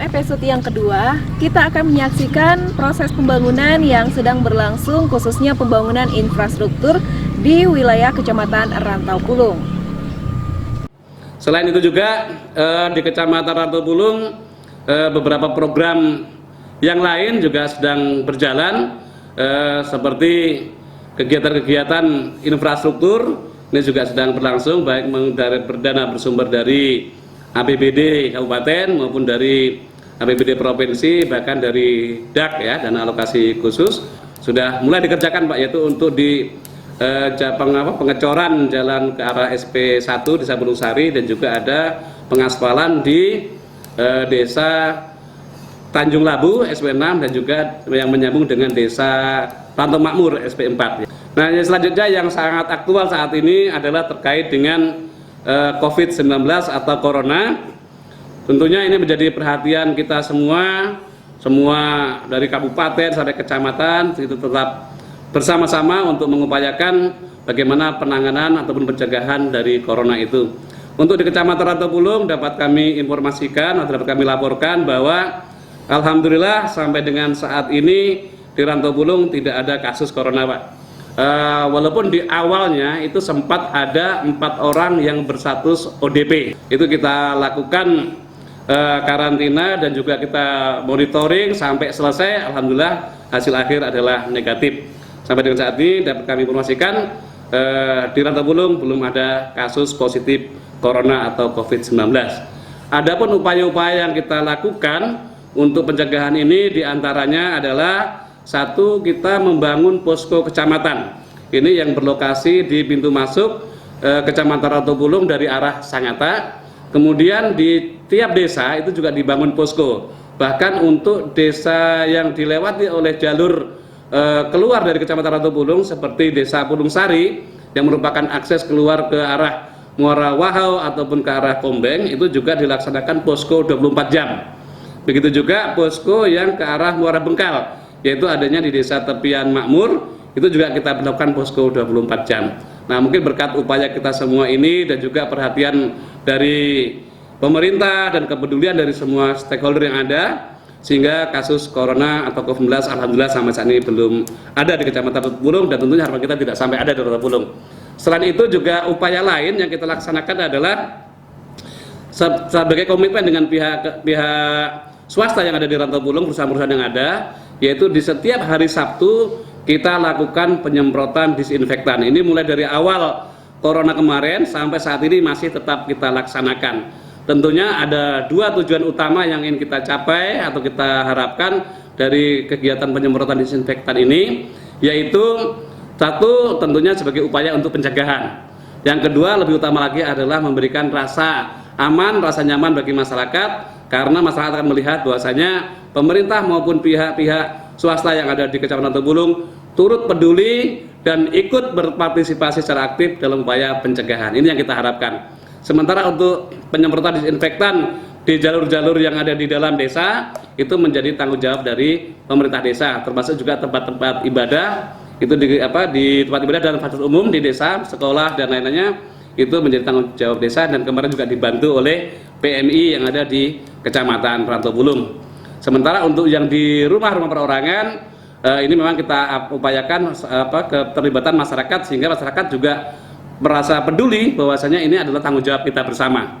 episode yang kedua, kita akan menyaksikan proses pembangunan yang sedang berlangsung, khususnya pembangunan infrastruktur di wilayah Kecamatan Rantau Pulung. Selain itu juga di Kecamatan Rantau Pulung beberapa program yang lain juga sedang berjalan, seperti kegiatan-kegiatan infrastruktur ini juga sedang berlangsung, baik dari dana bersumber dari APBD Kabupaten maupun dari APBD Provinsi, bahkan dari DAK ya, dana alokasi khusus sudah mulai dikerjakan Pak, yaitu untuk di pengecoran jalan ke arah SP1 Desa Gunung Sari, dan juga ada pengaspalan di Desa Tanjung Labu SP6 dan juga yang menyambung dengan Desa Rantau Makmur SP4. Nah, yang selanjutnya yang sangat aktual saat ini adalah terkait dengan COVID-19 atau Corona. Tentunya ini menjadi perhatian kita semua dari kabupaten sampai kecamatan, itu tetap bersama-sama untuk mengupayakan bagaimana penanganan ataupun pencegahan dari Corona itu. Untuk di Kecamatan Rantau Pulung dapat kami informasikan atau dapat kami laporkan bahwa alhamdulillah sampai dengan saat ini di Rantau Pulung tidak ada kasus Corona Pak. Walaupun di awalnya itu sempat ada 4 orang yang berstatus ODP, itu kita lakukan karantina dan juga kita monitoring sampai selesai. Alhamdulillah hasil akhir adalah negatif. Sampai dengan saat ini dapat kami informasikan di Rantau Pulung belum ada kasus positif Corona atau COVID-19. Adapun upaya-upaya yang kita lakukan untuk pencegahan ini diantaranya adalah satu, kita membangun posko kecamatan. Ini yang berlokasi di pintu masuk Kecamatan Rantau Pulung dari arah Sangatta. Kemudian di tiap desa itu juga dibangun posko. Bahkan untuk desa yang dilewati oleh jalur keluar dari Kecamatan Rantau Pulung seperti Desa Pulung Sari yang merupakan akses keluar ke arah Muara Wahau ataupun ke arah Kombeng, itu juga dilaksanakan posko 24 jam. Begitu juga posko yang ke arah Muara Bengkal, yaitu adanya di Desa Tepian Makmur, itu juga kita melakukan posko 24 jam. Nah, mungkin berkat upaya kita semua ini dan juga perhatian dari pemerintah dan kepedulian dari semua stakeholder yang ada, sehingga kasus Corona atau COVID-19 alhamdulillah sampai saat ini belum ada di Kecamatan Rantau Pulung, dan tentunya harapan kita tidak sampai ada di Rantau Pulung. Selain itu juga upaya lain yang kita laksanakan adalah sebagai komitmen dengan pihak swasta yang ada di Rantau Pulung, perusahaan-perusahaan yang ada, yaitu di setiap hari Sabtu kita lakukan penyemprotan disinfektan. Ini mulai dari awal Corona kemarin sampai saat ini masih tetap kita laksanakan. Tentunya ada 2 tujuan utama yang ingin kita capai atau kita harapkan dari kegiatan penyemprotan disinfektan ini, yaitu satu, tentunya sebagai upaya untuk pencegahan. Yang kedua, lebih utama lagi adalah memberikan rasa aman, rasa nyaman bagi masyarakat, karena masyarakat akan melihat bahwasanya pemerintah maupun pihak-pihak swasta yang ada di Kecamatan Rantau Pulung turut peduli dan ikut berpartisipasi secara aktif dalam upaya pencegahan. Ini yang kita harapkan. Sementara untuk penyemprotan disinfektan di jalur-jalur yang ada di dalam desa itu menjadi tanggung jawab dari pemerintah desa, termasuk juga tempat-tempat ibadah itu di tempat ibadah dan fasilitas umum di desa, sekolah dan lain-lainnya, itu menjadi tanggung jawab desa, dan kemarin juga dibantu oleh PMI yang ada di Kecamatan Rantau Pulung. Sementara untuk yang di rumah-rumah perorangan, ini memang kita upayakan keterlibatan masyarakat, sehingga masyarakat juga merasa peduli bahwasanya ini adalah tanggung jawab kita bersama.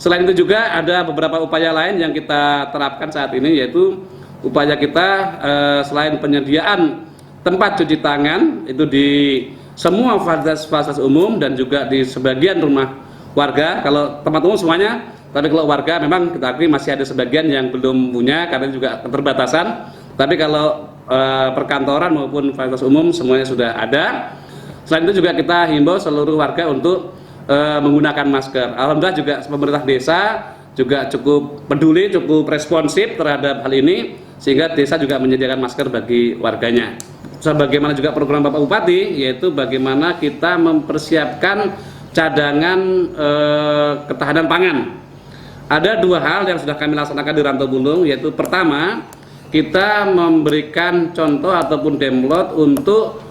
Selain itu juga ada beberapa upaya lain yang kita terapkan saat ini, yaitu upaya kita selain penyediaan tempat cuci tangan itu di semua fasilitas umum dan juga di sebagian rumah warga. Kalau tempat umum semuanya, tapi kalau warga memang kita akui masih ada sebagian yang belum punya karena juga keterbatasan. Tapi kalau perkantoran maupun fasilitas umum semuanya sudah ada. Selain itu juga kita himbau seluruh warga untuk menggunakan masker. Alhamdulillah juga pemerintah desa juga cukup peduli, cukup responsif terhadap hal ini, sehingga desa juga menyediakan masker bagi warganya. Sebagaimana juga program Bapak Bupati, yaitu bagaimana kita mempersiapkan cadangan ketahanan pangan. Ada 2 hal yang sudah kami laksanakan di Rantau Pulung, yaitu pertama, kita memberikan contoh ataupun demplot untuk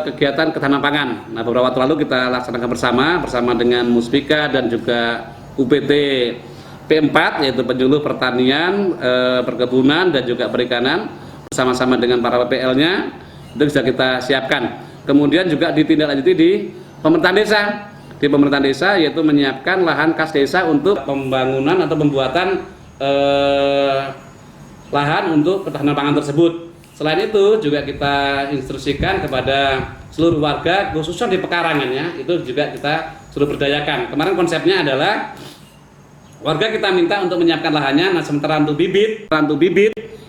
kegiatan ketahanan pangan. Nah, beberapa waktu lalu kita laksanakan bersama dengan Muspika dan juga UPT P4 yaitu penyuluh pertanian, perkebunan dan juga perikanan bersama-sama dengan para PPL-nya itu sudah kita siapkan. Kemudian juga ditindaklanjuti di pemerintahan desa. Di pemerintahan desa yaitu menyiapkan lahan kas desa untuk pembangunan atau pembuatan lahan untuk ketahanan pangan tersebut. Selain itu juga kita instruksikan kepada seluruh warga khususnya di pekarangan ya, itu juga kita suruh berdayakan. Kemarin konsepnya adalah warga kita minta untuk menyiapkan lahannya, nah sementara untuk bibit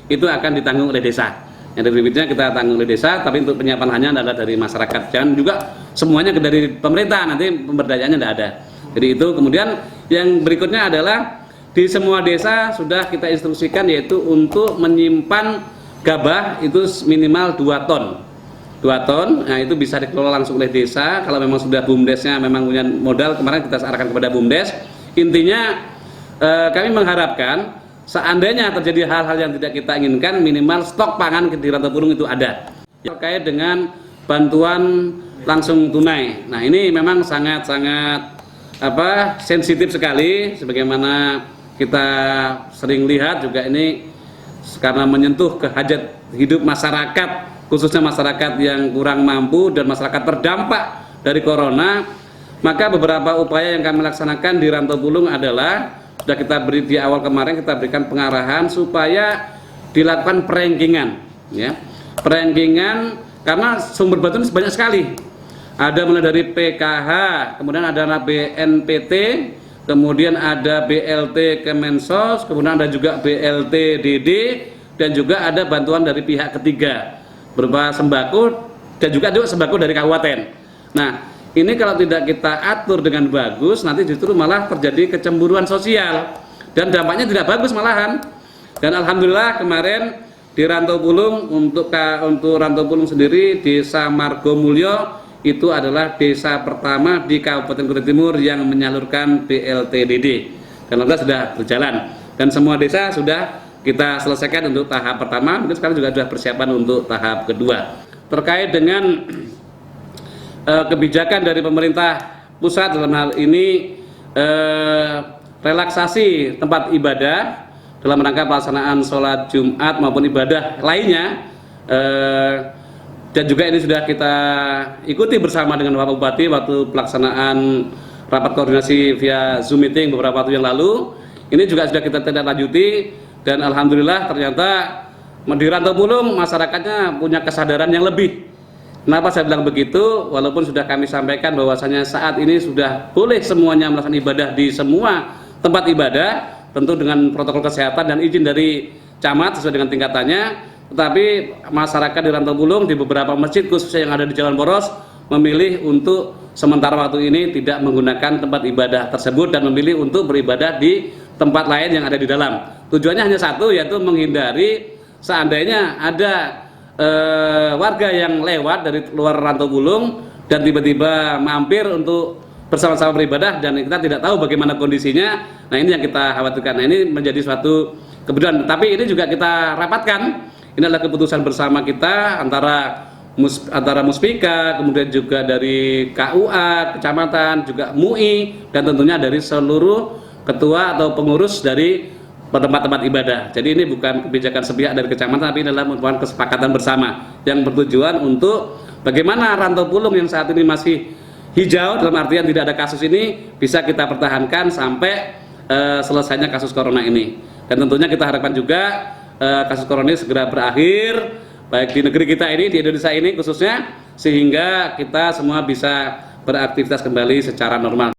itu akan ditanggung oleh desa. Yang dari bibitnya kita tanggung oleh desa, tapi untuk penyiapan lahannya adalah dari masyarakat. Jangan juga semuanya dari pemerintah, nanti pemberdayaannya tidak ada. Jadi itu. Kemudian yang berikutnya adalah di semua desa sudah kita instruksikan yaitu untuk menyimpan gabah itu minimal 2 ton. 2 ton, nah itu bisa dikelola langsung oleh desa. Kalau memang sudah BUMDesnya memang punya modal, kemarin kita arahkan kepada BUMDes. Intinya kami mengharapkan seandainya terjadi hal-hal yang tidak kita inginkan, minimal stok pangan di Rantau Pulung itu ada. Terkait dengan bantuan langsung tunai. Nah, ini memang sangat-sangat sensitif sekali, sebagaimana kita sering lihat juga ini karena menyentuh ke hajat hidup masyarakat, khususnya masyarakat yang kurang mampu dan masyarakat terdampak dari corona. Maka beberapa upaya yang kami laksanakan di Rantau Pulung adalah sudah kita beri di awal kemarin, kita berikan pengarahan supaya dilakukan perankingan ya. Perankingan karena sumber bantuan banyak sekali. Ada mulai dari PKH, kemudian ada BNPT, kemudian ada BLT Kemensos, kemudian ada juga BLT DD, dan juga ada bantuan dari pihak ketiga berupa sembako dan juga sembako dari kabupaten. Nah, ini kalau tidak kita atur dengan bagus, nanti justru malah terjadi kecemburuan sosial dan dampaknya tidak bagus malahan. Dan alhamdulillah kemarin di Rantau Pulung untuk Rantau Pulung sendiri, Desa Margomulyo itu adalah desa pertama di Kabupaten Kutai Timur yang menyalurkan BLTDD. Dan alhamdulillah sudah berjalan dan semua desa sudah kita selesaikan untuk tahap pertama. Mungkin sekarang juga sudah persiapan untuk tahap kedua. Terkait dengan kebijakan dari pemerintah pusat dalam hal ini relaksasi tempat ibadah dalam rangka pelaksanaan sholat Jumat maupun ibadah lainnya, dan juga ini sudah kita ikuti bersama dengan Bapak Bupati waktu pelaksanaan rapat koordinasi via Zoom meeting beberapa waktu yang lalu. Ini juga sudah kita tindak lanjuti dan alhamdulillah ternyata di Rantau Pulung masyarakatnya punya kesadaran yang lebih. Kenapa saya bilang begitu? Walaupun sudah kami sampaikan bahwasanya saat ini sudah boleh semuanya melakukan ibadah di semua tempat ibadah, tentu dengan protokol kesehatan dan izin dari camat sesuai dengan tingkatannya. Tetapi masyarakat di Rantau Pulung di beberapa masjid khususnya yang ada di Jalan Poros memilih untuk sementara waktu ini tidak menggunakan tempat ibadah tersebut dan memilih untuk beribadah di tempat lain yang ada di dalam. Tujuannya hanya satu, yaitu menghindari seandainya ada warga yang lewat dari luar Rantau Pulung dan tiba-tiba mampir untuk bersama-sama beribadah dan kita tidak tahu bagaimana kondisinya. Nah, ini yang kita khawatirkan. Nah, ini menjadi suatu kebutuhan. Tapi ini juga kita rapatkan. Ini adalah keputusan bersama kita antara Muspika, kemudian juga dari KUA, kecamatan, juga MUI, dan tentunya dari seluruh ketua atau pengurus dari tempat-tempat ibadah. Jadi ini bukan kebijakan sepihak dari kecamatan, tapi ini adalah merupakan kesepakatan bersama yang bertujuan untuk bagaimana Rantau Pulung yang saat ini masih hijau dalam artian tidak ada kasus ini bisa kita pertahankan sampai selesainya kasus corona ini. Dan tentunya kita harapkan juga kasus corona ini segera berakhir baik di negeri kita ini, di Indonesia ini khususnya, sehingga kita semua bisa beraktivitas kembali secara normal.